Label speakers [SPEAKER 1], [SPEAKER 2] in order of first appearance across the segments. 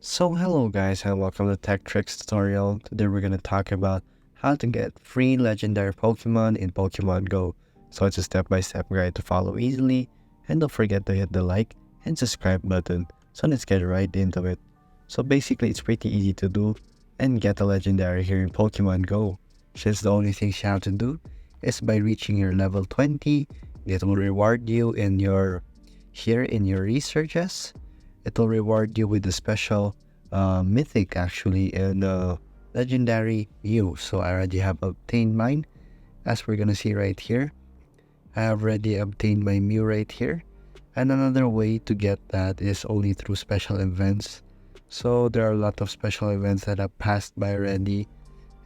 [SPEAKER 1] So hello guys and welcome to Tech Tricks tutorial. Today we're gonna talk about how to get free legendary Pokemon in Pokemon Go. So it's a step-by-step guide to follow easily, and don't forget to hit the like and subscribe button. So let's get right into it. So basically it's pretty easy to do and get a legendary here in Pokemon Go. Since the only thing you have to do is by reaching your level 20, it will reward you in your researches. It will reward you with the special mythic actually and legendary Mew. So I already have obtained mine, as we're gonna see right here. I have already obtained my Mew right here, and another way to get that is only through special events. So there are a lot of special events that have passed by already,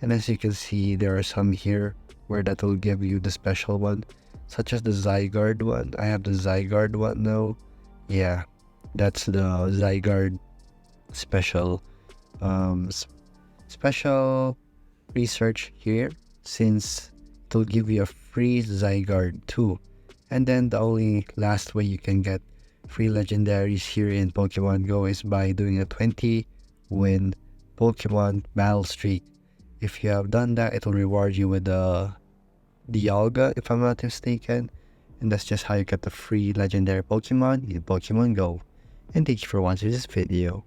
[SPEAKER 1] and as you can see there are some here where that will give you the special one, such as the Zygarde one. I have the Zygarde one now. Yeah, that's the Zygarde special um s- special research here, since it will give you a free Zygarde too. And then the only last way you can get free legendaries here in Pokemon Go is by doing a 20 win Pokemon battle streak. If you have done that, it will reward you with the Dialga, if I'm not mistaken. And that's just how you get the free legendary Pokemon in Pokemon Go. And thank you for watching this video.